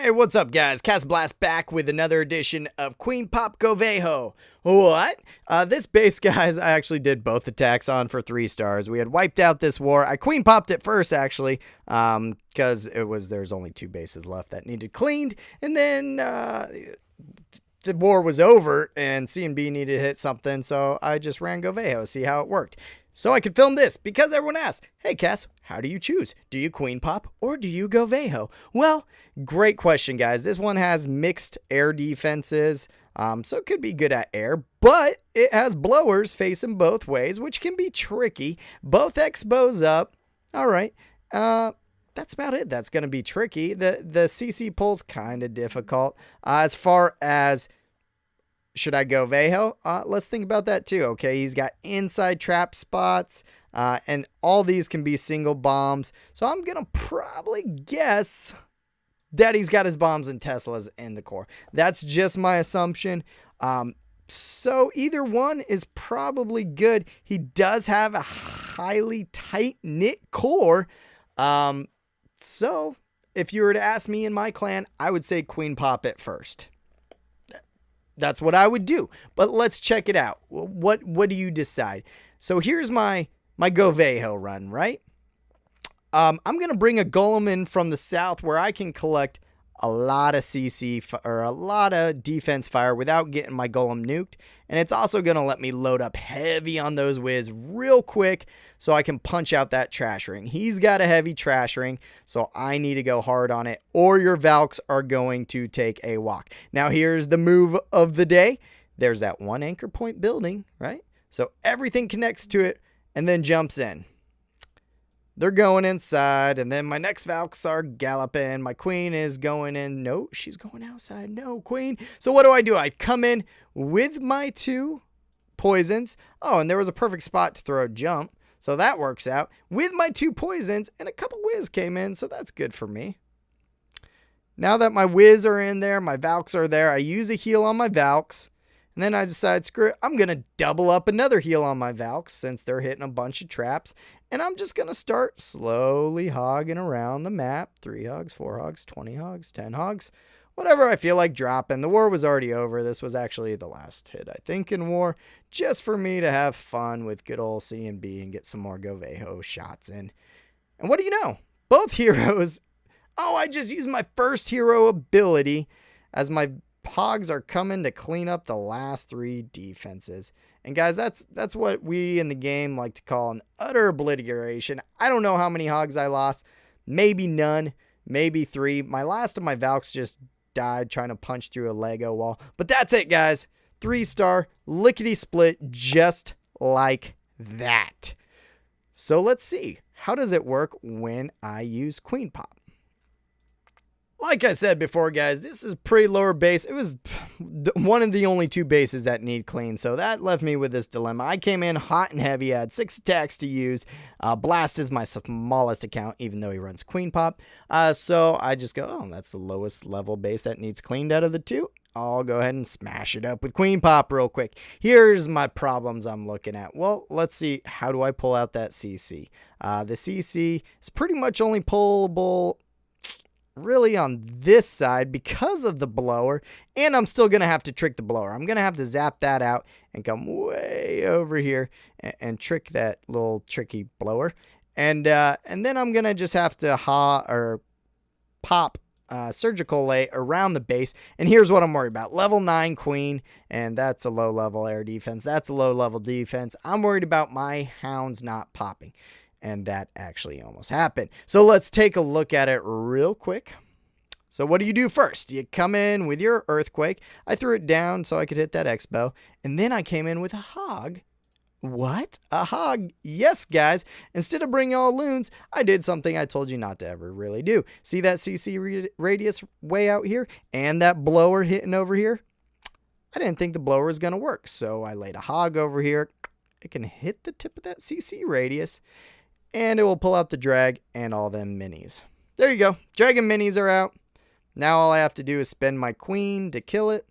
Hey, what's up, guys? Blast back with another edition of Queen Pop GoVaHo. What? This base, guys, I actually did both attacks on for 3 stars. We had wiped out this war. I Queen Popped it first, actually, because there's only 2 bases left that needed cleaned. And then the war was over, and C&B needed to hit something, so I just ran GoVaHo, see how it worked. So I could film this because everyone asks, hey Cass, how do you choose? Do you Queen Pop or do you GoVaHo? Well, great question, guys. This one has mixed air defenses, so it could be good at air, but it has blowers facing both ways, which can be tricky. Both X-bows up. All right, that's about it. That's going to be tricky. The CC pull's kind of difficult. As far as should I GoVaHo? Let's think about that too. Okay, he's got inside trap spots, and all these can be single bombs. So I'm gonna probably guess that he's got his bombs and Teslas in the core. That's just my assumption. So either one is probably good. He does have a highly tight-knit core. So if you were to ask me in my clan, I would say Queen Pop it first. That's what I would do. But let's check it out. What do you decide? So here's my GoVaHo run, right? I'm going to bring a golem in from the south where I can collect a lot of CC or a lot of defense fire without getting my golem nuked. And it's also going to let me load up heavy on those whiz real quick so I can punch out that trash ring. He's got a heavy trash ring, so I need to go hard on it or your Valks are going to take a walk. Now here's the move of the day. There's that one anchor point building, right? So everything connects to it and then jumps in. They're going inside, and then my next Valks are galloping. My queen is going in. No, she's going outside. No, queen. So what do? I come in with my 2 poisons. Oh, and there was a perfect spot to throw a jump, so that works out. With my 2 poisons, and a couple whiz came in, so that's good for me. Now that my whiz are in there, my Valks are there, I use a heal on my Valks. And then I decide, screw it, I'm going to double up another heal on my Valks since they're hitting a bunch of traps. And I'm just going to start slowly hogging around the map. 3 hogs, 4 hogs, 20 hogs, 10 hogs. Whatever I feel like dropping. The war was already over. This was actually the last hit, I think, in war. Just for me to have fun with good old C&B and get some more GoVaHo shots in. And what do you know? Both heroes. Oh, I just used my first hero ability as my Hogs are coming to clean up the last 3 defenses. And guys, that's what we in the game like to call an utter obliteration. I don't know how many Hogs I lost. Maybe none. Maybe 3. My last of my Valks just died trying to punch through a Lego wall. But that's it, guys. 3-star, lickety split, just like that. So let's see. How does it work when I use Queen Pop? Like I said before, guys, this is pretty lower base. It was one of the only 2 bases that need clean, so that left me with this dilemma. I came in hot and heavy. I had 6 attacks to use. Blast is my smallest account, even though he runs Queen Pop. So I just go, oh, that's the lowest level base that needs cleaned out of the 2. I'll go ahead and smash it up with Queen Pop real quick. Here's my problems I'm looking at. Well, let's see. How do I pull out that CC? The CC is pretty much only pullable really on this side because of the blower, and I'm still gonna have to trick the blower. I'm gonna have to zap that out and come way over here and trick that little tricky blower, and then I'm gonna just have to pop surgical lay around the base. And here's what I'm worried about: level 9 queen, and that's a low level air defense. That's a low level defense. I'm worried about my hounds not popping. And that actually almost happened. So let's take a look at it real quick. So what do you do first? You come in with your earthquake. I threw it down so I could hit that X-bow. And then I came in with a hog. What? A hog? Yes, guys. Instead of bringing all loons, I did something I told you not to ever really do. See that CC radius way out here? And that blower hitting over here? I didn't think the blower was going to work. So I laid a hog over here. It can hit the tip of that CC radius. And it will pull out the drag and all them minis. There you go. Dragon minis are out. Now all I have to do is spend my queen to kill it.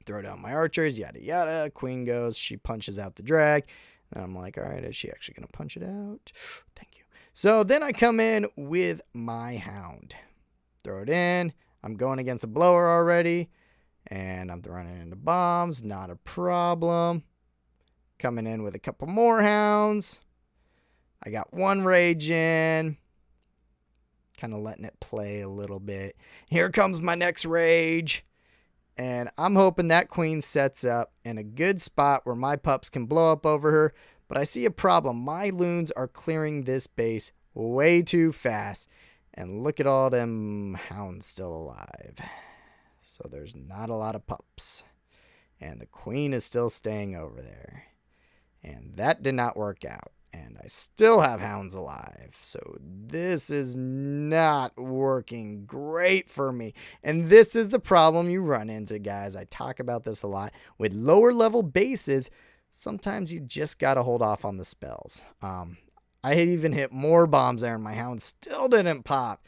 Throw down my archers, yada yada. Queen goes, she punches out the drag. And I'm like, all right, is she actually going to punch it out? Thank you. So then I come in with my hound. Throw it in. I'm going against a blower already. And I'm running into bombs. Not a problem. Coming in with a couple more hounds. I got one rage in. Kind of letting it play a little bit. Here comes my next rage. And I'm hoping that queen sets up in a good spot where my pups can blow up over her. But I see a problem. My loons are clearing this base way too fast. And look at all them hounds still alive. So there's not a lot of pups. And the queen is still staying over there. And that did not work out. And I still have hounds alive. So this is not working great for me. And this is the problem you run into, guys. I talk about this a lot. With lower level bases, sometimes you just got to hold off on the spells. I had even hit more bombs there and my hound still didn't pop.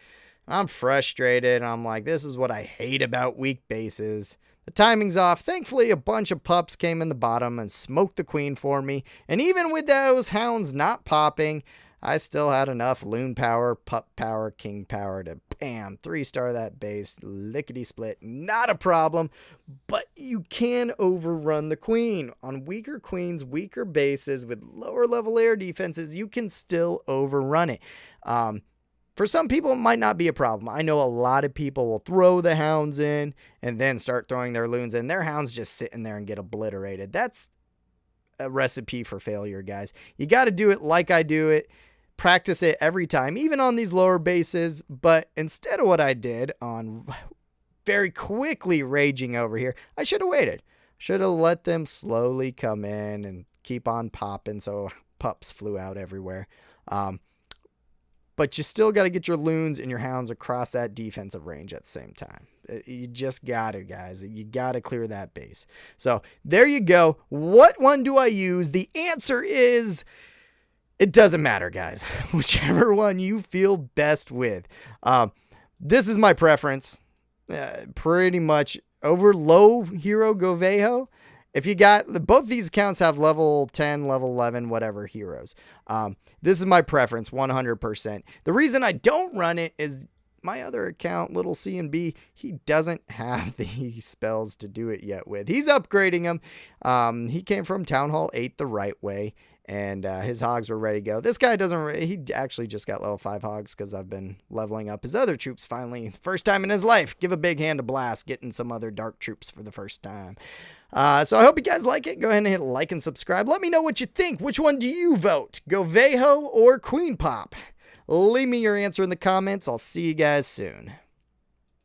I'm frustrated. I'm like, this is what I hate about weak bases. The timing's off. Thankfully, a bunch of pups came in the bottom and smoked the queen for me. And even with those hounds not popping, I still had enough loon power, pup power, king power to bam, 3-star that base, lickety split. Not a problem, but you can overrun the queen. On weaker queens, weaker bases with lower level air defenses, you can still overrun it. For some people, it might not be a problem. I know a lot of people will throw the hounds in and then start throwing their loons in. Their hounds just sit in there and get obliterated. That's a recipe for failure, guys. You got to do it like I do it. Practice it every time, even on these lower bases. But instead of what I did on very quickly raging over here, I should have waited. Should have let them slowly come in and keep on popping so pups flew out everywhere. But you still got to get your loons and your hounds across that defensive range at the same time. You just got to, guys. You got to clear that base. So there you go. What one do I use? The answer is, it doesn't matter, guys. Whichever one you feel best with. This is my preference. Pretty much over low hero GoVaHo. If you got, both these accounts have level 10, level 11, whatever heroes. This is my preference, 100%. The reason I don't run it is my other account, little C and B, he doesn't have the spells to do it yet with. He's upgrading them. He came from Town Hall 8 the right way, and his hogs were ready to go. This guy doesn't, he actually just got level 5 hogs because I've been leveling up his other troops finally. First time in his life. Give a big hand to Blast, getting some other dark troops for the first time. So I hope you guys like it. Go ahead and hit like and subscribe. Let me know what you think. Which one do you vote? GoVaHo or Queen Pop? Leave me your answer in the comments. I'll see you guys soon.